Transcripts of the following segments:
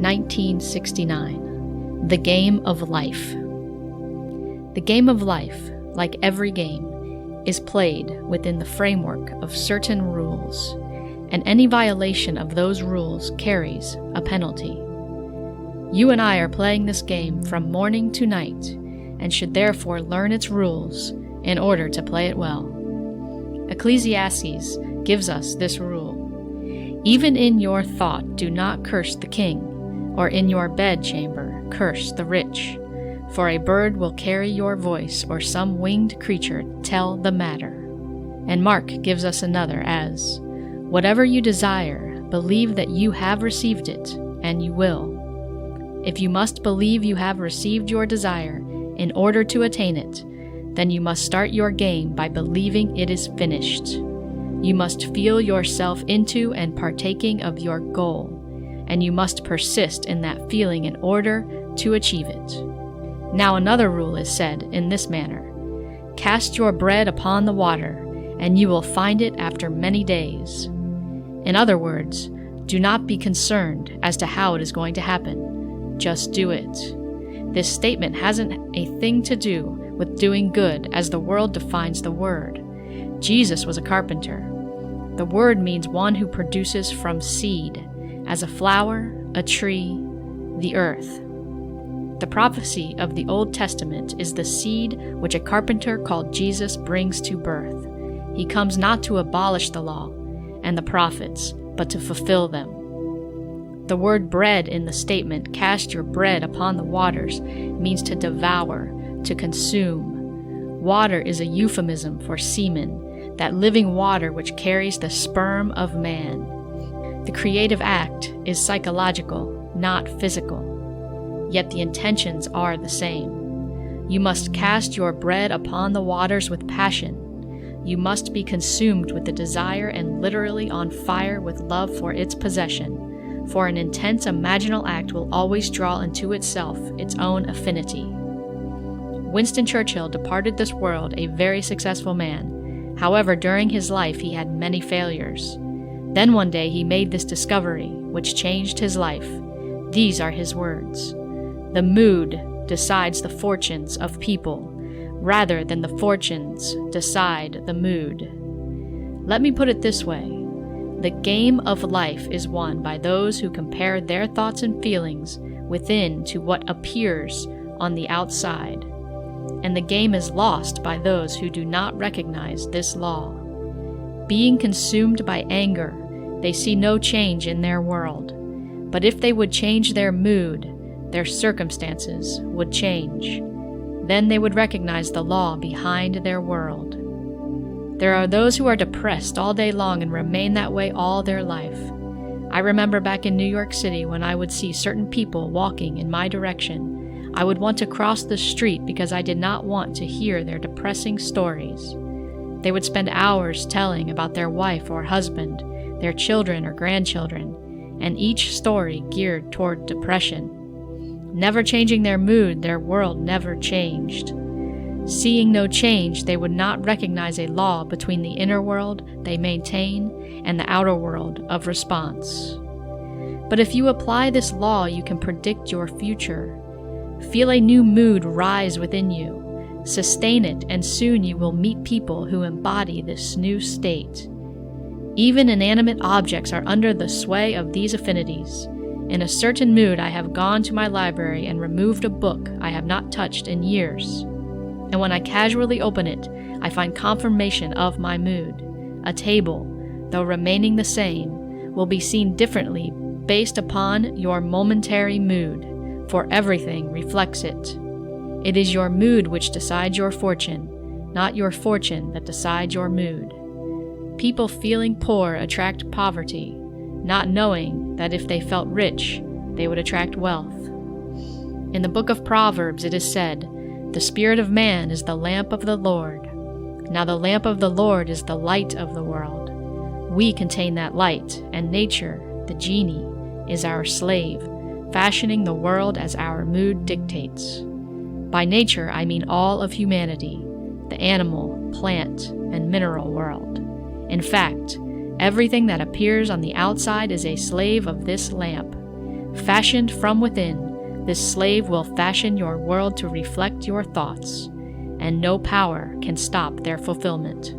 1969. The Game of Life. The game of life, like every game, is played within the framework of certain rules, and any violation of those rules carries a penalty. You and I are playing this game from morning to night, and should therefore learn its rules in order to play it well. Ecclesiastes gives us this rule: even in your thought do not curse the king, or in your bedchamber curse the rich, for a bird will carry your voice, or some winged creature tell the matter. And Mark gives us another as, whatever you desire, believe that you have received it, and you will. If you must believe you have received your desire in order to attain it, then you must start your game by believing it is finished. You must feel yourself into and partaking of your goal, and you must persist in that feeling in order to achieve it. Now another rule is said in this manner: cast your bread upon the water, and you will find it after many days. In other words, do not be concerned as to how it is going to happen. Just do it. This statement hasn't a thing to do with doing good as the world defines the word. Jesus was a carpenter. The word means one who produces from seed, as a flower, a tree, the earth. The prophecy of the Old Testament is the seed which a carpenter called Jesus brings to birth. He comes not to abolish the law and the prophets, but to fulfill them. The word bread in the statement, cast your bread upon the waters, means to devour, to consume. Water is a euphemism for semen, that living water which carries the sperm of man. The creative act is psychological, not physical. Yet the intentions are the same. You must cast your bread upon the waters with passion. You must be consumed with the desire and literally on fire with love for its possession, for an intense imaginal act will always draw into itself its own affinity. Winston Churchill departed this world a very successful man. However, during his life he had many failures. Then one day he made this discovery, which changed his life. These are his words: the mood decides the fortunes of people, rather than the fortunes decide the mood. Let me put it this way: the game of life is won by those who compare their thoughts and feelings within to what appears on the outside, and the game is lost by those who do not recognize this law. Being consumed by anger, they see no change in their world, but if they would change their mood, their circumstances would change. Then they would recognize the law behind their world. There are those who are depressed all day long and remain that way all their life. I remember back in New York City when I would see certain people walking in my direction, I would want to cross the street because I did not want to hear their depressing stories. They would spend hours telling about their wife or husband, their children or grandchildren, and each story geared toward depression. Never changing their mood, their world never changed. Seeing no change, they would not recognize a law between the inner world they maintain and the outer world of response. But if you apply this law, you can predict your future. Feel a new mood rise within you. Sustain it, and soon you will meet people who embody this new state. Even inanimate objects are under the sway of these affinities. In a certain mood, I have gone to my library and removed a book I have not touched in years. And when I casually open it, I find confirmation of my mood. A table, though remaining the same, will be seen differently based upon your momentary mood, for everything reflects it. It is your mood which decides your fortune, not your fortune that decides your mood. People feeling poor attract poverty, not knowing that if they felt rich, they would attract wealth. In the book of Proverbs it is said, "The spirit of man is the lamp of the Lord." Now the lamp of the Lord is the light of the world. We contain that light, and nature, the genie, is our slave, fashioning the world as our mood dictates. By nature I mean all of humanity, the animal, plant, and mineral world. In fact, everything that appears on the outside is a slave of this lamp. Fashioned from within, this slave will fashion your world to reflect your thoughts, and no power can stop their fulfillment.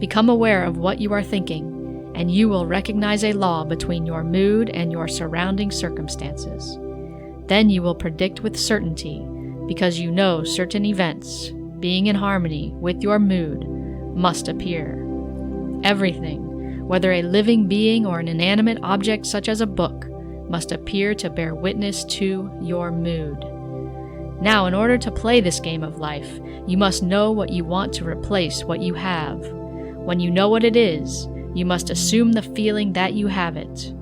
Become aware of what you are thinking, and you will recognize a law between your mood and your surrounding circumstances. Then you will predict with certainty, because you know certain events, being in harmony with your mood, must appear. Everything, whether a living being or an inanimate object such as a book, must appear to bear witness to your mood. Now, in order to play this game of life, you must know what you want to replace what you have. When you know what it is, you must assume the feeling that you have it.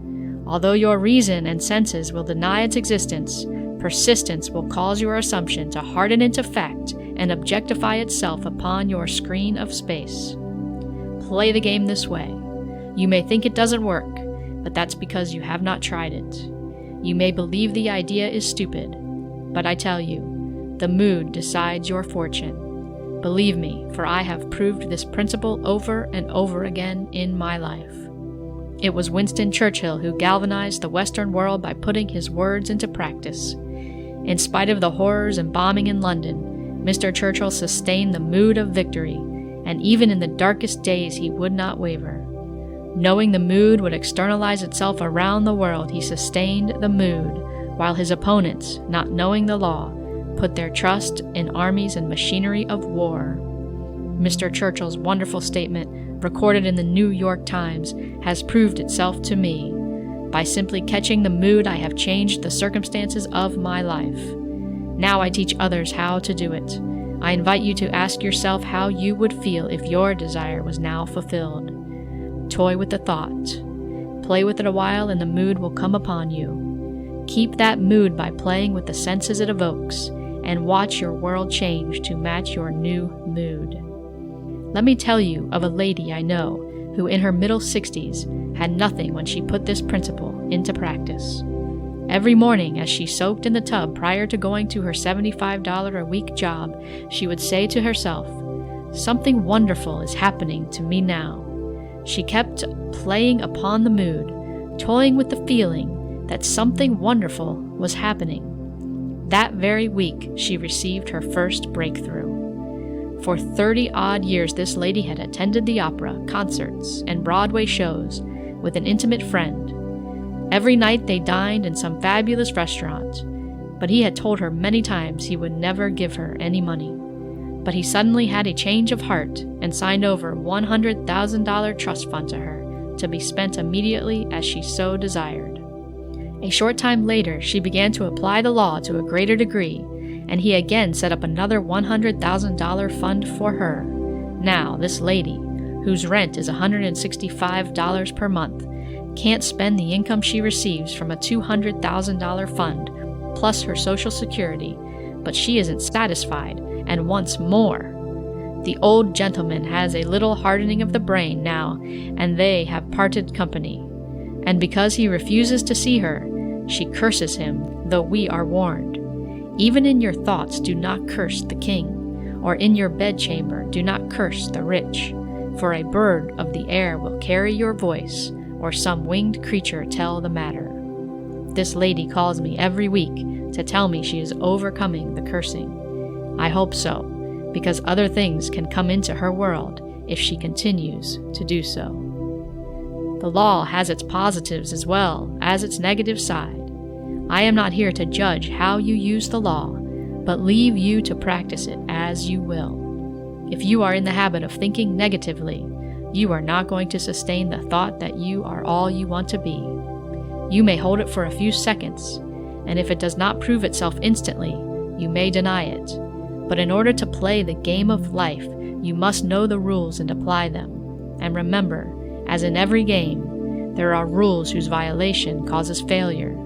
Although your reason and senses will deny its existence, persistence will cause your assumption to harden into fact and objectify itself upon your screen of space. Play the game this way. You may think it doesn't work, but that's because you have not tried it. You may believe the idea is stupid, but I tell you, the mood decides your fortune. Believe me, for I have proved this principle over and over again in my life. It was Winston Churchill who galvanized the Western world by putting his words into practice. In spite of the horrors and bombing in London, Mr. Churchill sustained the mood of victory, and even in the darkest days he would not waver. Knowing the mood would externalize itself around the world, he sustained the mood, while his opponents, not knowing the law, put their trust in armies and machinery of war. Mr. Churchill's wonderful statement, recorded in the New York Times, has proved itself to me. By simply catching the mood, I have changed the circumstances of my life. Now I teach others how to do it. I invite you to ask yourself how you would feel if your desire was now fulfilled. Toy with the thought. Play with it a while and the mood will come upon you. Keep that mood by playing with the senses it evokes, and watch your world change to match your new mood. Let me tell you of a lady I know who in her middle 60s had nothing when she put this principle into practice. Every morning as she soaked in the tub prior to going to her $75 a week job, she would say to herself, "Something wonderful is happening to me now." She kept playing upon the mood, toying with the feeling that something wonderful was happening. That very week, she received her first breakthrough. For 30-odd years, this lady had attended the opera, concerts, and Broadway shows with an intimate friend. Every night they dined in some fabulous restaurant, but he had told her many times he would never give her any money. But he suddenly had a change of heart and signed over $100,000 trust fund to her to be spent immediately as she so desired. A short time later, she began to apply the law to a greater degree, and he again set up another $100,000 fund for her. Now, this lady, whose rent is $165 per month, can't spend the income she receives from a $200,000 fund, plus her Social Security, but she isn't satisfied and wants more. The old gentleman has a little hardening of the brain now, and they have parted company. And because he refuses to see her, she curses him, though we are warned. Even in your thoughts do not curse the king, or in your bedchamber do not curse the rich, for a bird of the air will carry your voice, or some winged creature tell the matter. This lady calls me every week to tell me she is overcoming the cursing. I hope so, because other things can come into her world if she continues to do so. The law has its positives as well as its negative side. I am not here to judge how you use the law, but leave you to practice it as you will. If you are in the habit of thinking negatively, you are not going to sustain the thought that you are all you want to be. You may hold it for a few seconds, and if it does not prove itself instantly, you may deny it. But in order to play the game of life, you must know the rules and apply them. And remember, as in every game, there are rules whose violation causes failure.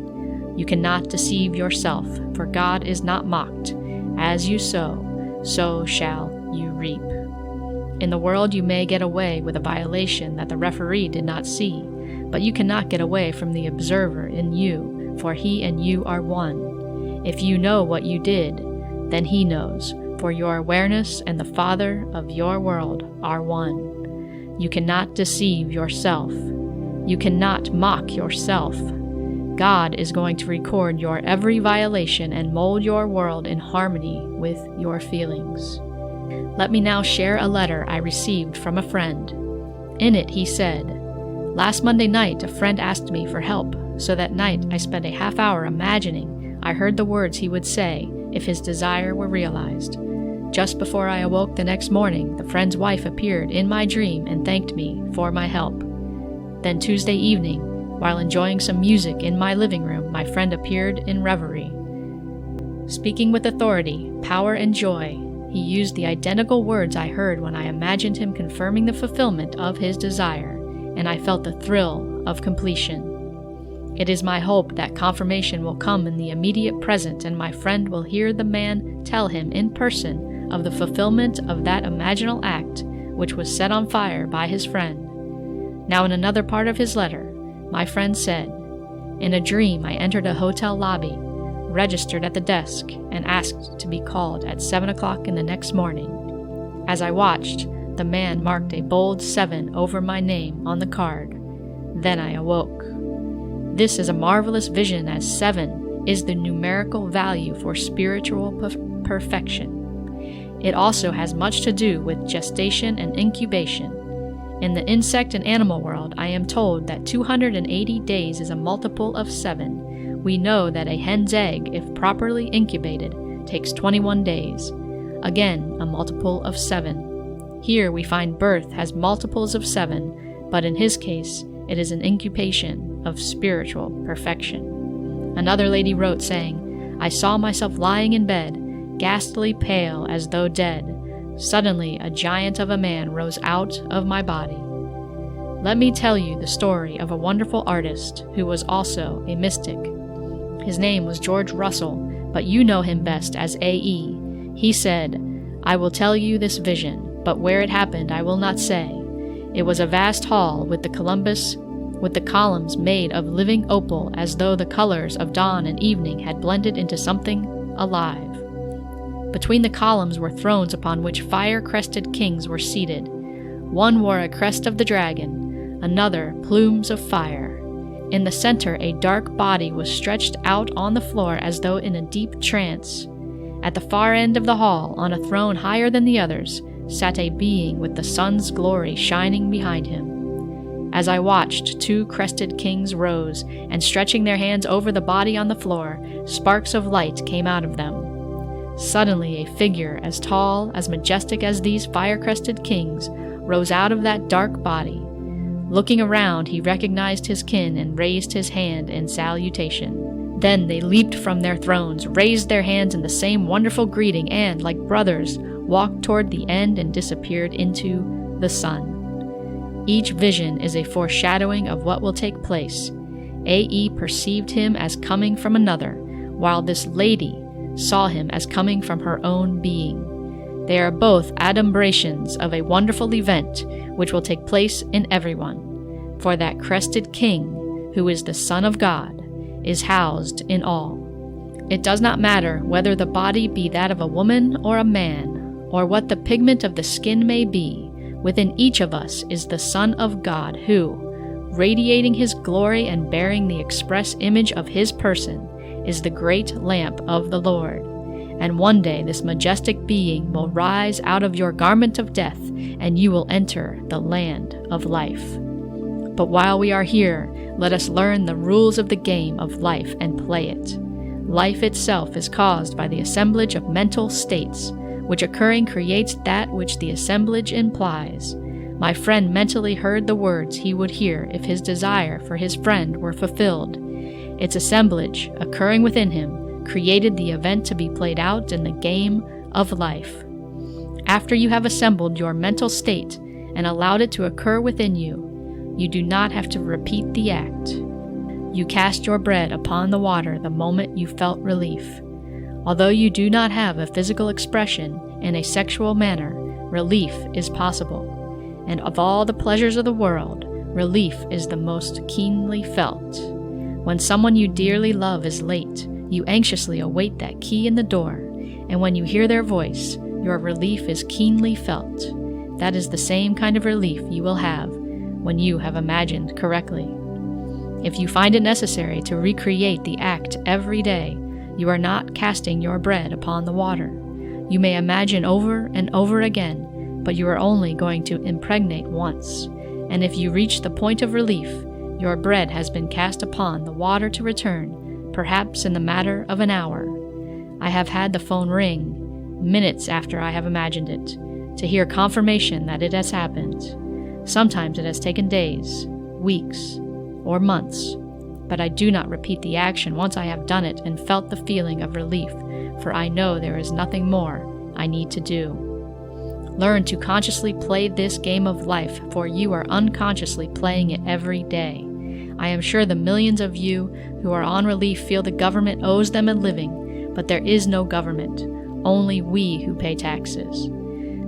You cannot deceive yourself, for God is not mocked. As you sow, so shall you reap. In the world you may get away with a violation that the referee did not see, but you cannot get away from the observer in you, for he and you are one. If you know what you did, then he knows, for your awareness and the Father of your world are one. You cannot deceive yourself. You cannot mock yourself. God is going to record your every violation and mold your world in harmony with your feelings. Let me now share a letter I received from a friend. In it, he said, "Last Monday night, a friend asked me for help, so that night I spent a half hour imagining I heard the words he would say if his desire were realized. Just before I awoke the next morning, the friend's wife appeared in my dream and thanked me for my help. Then Tuesday evening, while enjoying some music in my living room, my friend appeared in reverie. Speaking with authority, power, and joy, he used the identical words I heard when I imagined him confirming the fulfillment of his desire, and I felt the thrill of completion. It is my hope that confirmation will come in the immediate present, and my friend will hear the man tell him in person of the fulfillment of that imaginal act which was set on fire by his friend." Now, in another part of his letter, my friend said, "In a dream I entered a hotel lobby, registered at the desk, and asked to be called at 7 o'clock in the next morning. As I watched, the man marked a bold 7 over my name on the card. Then I awoke. This is a marvelous vision, as 7 is the numerical value for spiritual perfection. It also has much to do with gestation and incubation. In the insect and animal world, I am told that 280 days is a multiple of 7. We know that a hen's egg, if properly incubated, takes 21 days. Again, a multiple of 7. Here we find birth has multiples of 7, but in his case, it is an incubation of spiritual perfection." Another lady wrote saying, "I saw myself lying in bed, ghastly pale as though dead. Suddenly a giant of a man rose out of my body." Let me tell you the story of a wonderful artist who was also a mystic. His name was George Russell, but you know him best as A.E. He said, "I will tell you this vision, but where it happened I will not say. It was a vast hall with the columns made of living opal, as though the colors of dawn and evening had blended into something alive. Between the columns were thrones upon which fire-crested kings were seated. One wore a crest of the dragon, another plumes of fire. In the center a dark body was stretched out on the floor as though in a deep trance. At the far end of the hall, on a throne higher than the others, sat a being with the sun's glory shining behind him. As I watched, 2 crested kings rose, and stretching their hands over the body on the floor, sparks of light came out of them. Suddenly a figure as tall, as majestic as these fire-crested kings, rose out of that dark body. Looking around, he recognized his kin and raised his hand in salutation. Then they leaped from their thrones, raised their hands in the same wonderful greeting, and, like brothers, walked toward the end and disappeared into the sun. Each vision is a foreshadowing of what will take place. A.E. perceived him as coming from another, while this lady saw him as coming from her own being. They are both adumbrations of a wonderful event which will take place in everyone, for that crested king, who is the Son of God, is housed in all. It does not matter whether the body be that of a woman or a man, or what the pigment of the skin may be, within each of us is the Son of God who, radiating his glory and bearing the express image of his person, is the great lamp of the Lord. And one day this majestic being will rise out of your garment of death, and you will enter the land of life. But while we are here, let us learn the rules of the game of life and play it. Life itself is caused by the assemblage of mental states, which occurring creates that which the assemblage implies. My friend mentally heard the words he would hear if his desire for his friend were fulfilled. Its assemblage, occurring within him, created the event to be played out in the game of life. After you have assembled your mental state and allowed it to occur within you, you do not have to repeat the act. You cast your bread upon the water the moment you felt relief. Although you do not have a physical expression in a sexual manner, relief is possible. And of all the pleasures of the world, relief is the most keenly felt. When someone you dearly love is late, you anxiously await that key in the door, and when you hear their voice, your relief is keenly felt. That is the same kind of relief you will have when you have imagined correctly. If you find it necessary to recreate the act every day, you are not casting your bread upon the water. You may imagine over and over again, but you are only going to impregnate once. And if you reach the point of relief, your bread has been cast upon the water to return, perhaps in the matter of an hour. I have had the phone ring minutes after I have imagined it, to hear confirmation that it has happened. Sometimes it has taken days, weeks, or months, but I do not repeat the action once I have done it and felt the feeling of relief, for I know there is nothing more I need to do. Learn to consciously play this game of life, for you are unconsciously playing it every day. I am sure the millions of you who are on relief feel the government owes them a living, but there is no government, only we who pay taxes.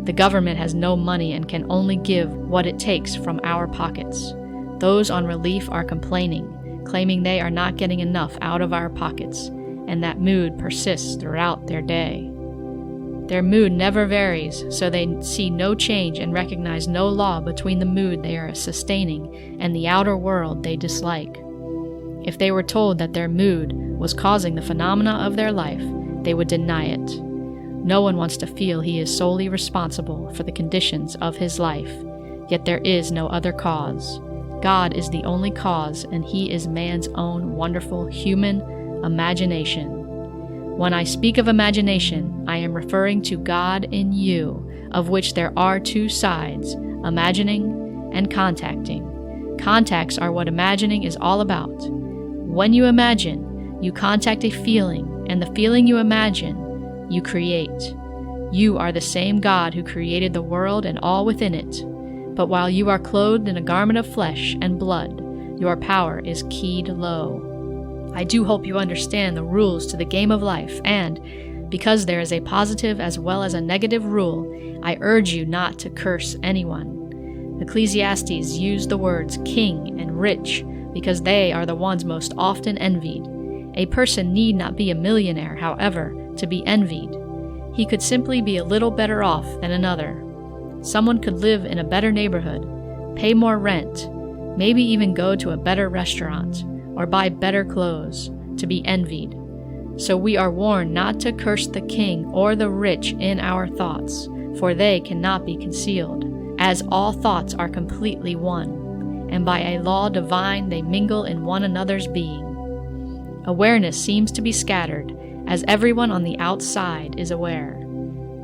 The government has no money and can only give what it takes from our pockets. Those on relief are complaining, claiming they are not getting enough out of our pockets, and that mood persists throughout their day. Their mood never varies, so they see no change and recognize no law between the mood they are sustaining and the outer world they dislike. If they were told that their mood was causing the phenomena of their life, they would deny it. No one wants to feel he is solely responsible for the conditions of his life, yet there is no other cause. God is the only cause, and he is man's own wonderful human imagination. When I speak of imagination, I am referring to God in you, of which there are two sides, imagining and contacting. Contacts are what imagining is all about. When you imagine, you contact a feeling, and the feeling you imagine, you create. You are the same God who created the world and all within it. But while you are clothed in a garment of flesh and blood, your power is keyed low. I do hope you understand the rules to the game of life, and because there is a positive as well as a negative rule, I urge you not to curse anyone. Ecclesiastes used the words king and rich because they are the ones most often envied. A person need not be a millionaire, however, to be envied. He could simply be a little better off than another. Someone could live in a better neighborhood, pay more rent, maybe even go to a better restaurant, or buy better clothes, to be envied. So we are warned not to curse the king or the rich in our thoughts, for they cannot be concealed, as all thoughts are completely one, and by a law divine they mingle in one another's being. Awareness seems to be scattered, as everyone on the outside is aware.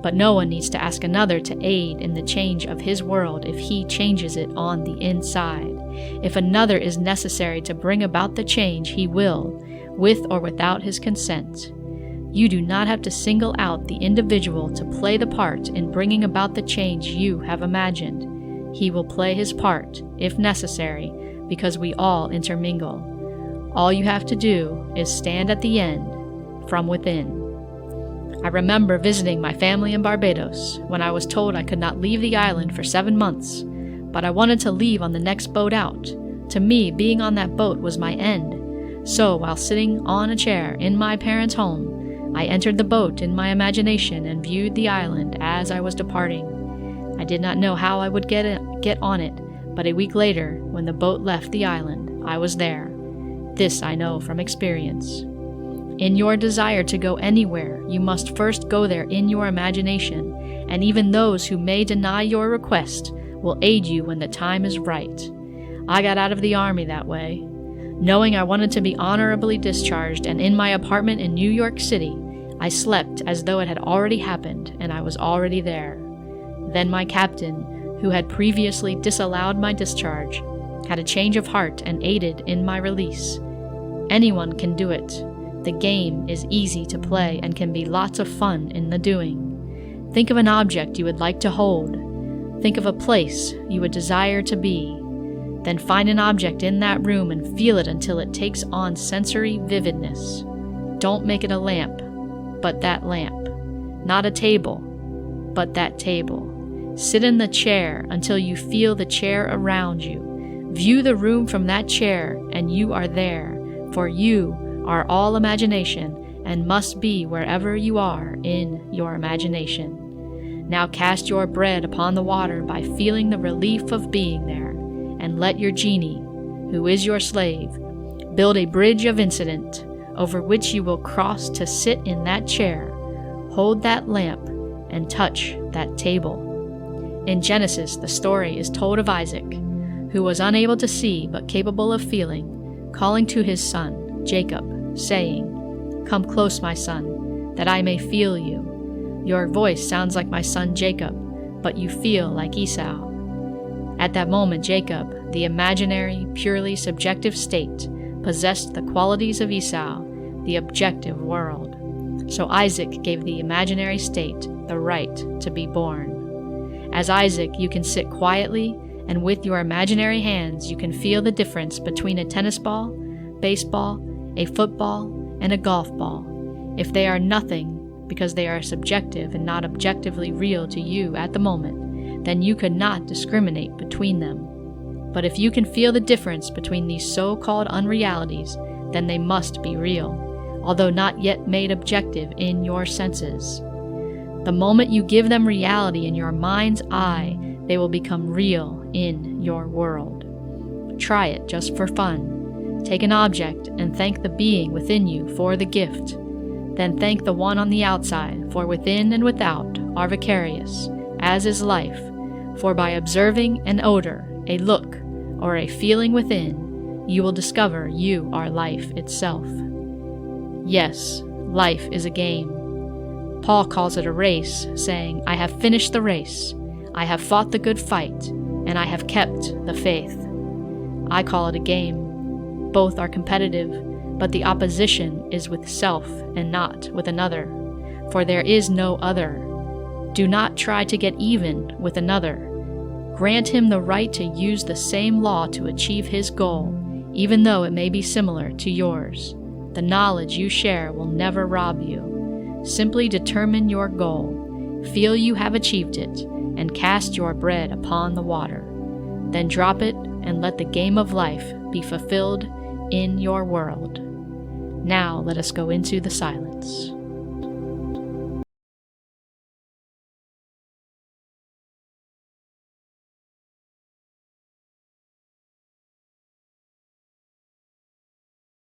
But no one needs to ask another to aid in the change of his world if he changes it on the inside. If another is necessary to bring about the change, he will, with or without his consent. You do not have to single out the individual to play the part in bringing about the change you have imagined. He will play his part, if necessary, because we all intermingle. All you have to do is stand at the end from within. I remember visiting my family in Barbados when I was told I could not leave the island for 7 months, but I wanted to leave on the next boat out. To me, being on that boat was my end. So, while sitting on a chair in my parents' home, I entered the boat in my imagination and viewed the island as I was departing. I did not know how I would get on it, but a week later, when the boat left the island, I was there. This I know from experience. In your desire to go anywhere, you must first go there in your imagination, and even those who may deny your request will aid you when the time is right. I got out of the army that way. Knowing I wanted to be honorably discharged, and in my apartment in New York City, I slept as though it had already happened and I was already there. Then my captain, who had previously disallowed my discharge, had a change of heart and aided in my release. Anyone can do it. The game is easy to play and can be lots of fun in the doing. Think of an object you would like to hold. Think of a place you would desire to be. Then find an object in that room and feel it until it takes on sensory vividness. Don't make it a lamp, but that lamp. Not a table, but that table. Sit in the chair until you feel the chair around you. View the room from that chair and you are there, for you are all imagination and must be wherever you are in your imagination. Now cast your bread upon the water by feeling the relief of being there, and let your genie, who is your slave, Build a bridge of incident over which you will cross to sit in that chair, hold that lamp, and touch that table. In Genesis, the story is told of Isaac, who was unable to see but capable of feeling, calling to his son, Jacob, saying, "Come close, my son, that I may feel you. Your voice sounds like my son Jacob, but you feel like Esau." At that moment, Jacob, the imaginary, purely subjective state, possessed the qualities of Esau, the objective world. So Isaac gave the imaginary state the right to be born. As Isaac, you can sit quietly, and with your imaginary hands you can feel the difference between a tennis ball, baseball, a football, and a golf ball. If they are nothing, because they are subjective and not objectively real to you at the moment, then you could not discriminate between them. But if you can feel the difference between these so-called unrealities, then they must be real, although not yet made objective in your senses. The moment you give them reality in your mind's eye, they will become real in your world. Try it just for fun. Take an object and thank the being within you for the gift. Then thank the one on the outside, for within and without are vicarious, as is life. For by observing an odor, a look, or a feeling within, you will discover you are life itself. Yes, life is a game. Paul calls it a race, saying, "I have finished the race, I have fought the good fight, and I have kept the faith." I call it a game. Both are competitive, but the opposition is with self and not with another, for there is no other. Do not try to get even with another. Grant him the right to use the same law to achieve his goal, even though it may be similar to yours. The knowledge you share will never rob you. Simply determine your goal, feel you have achieved it, and cast your bread upon the water. Then drop it and let the game of life be fulfilled in your world. Now let us go into the silence.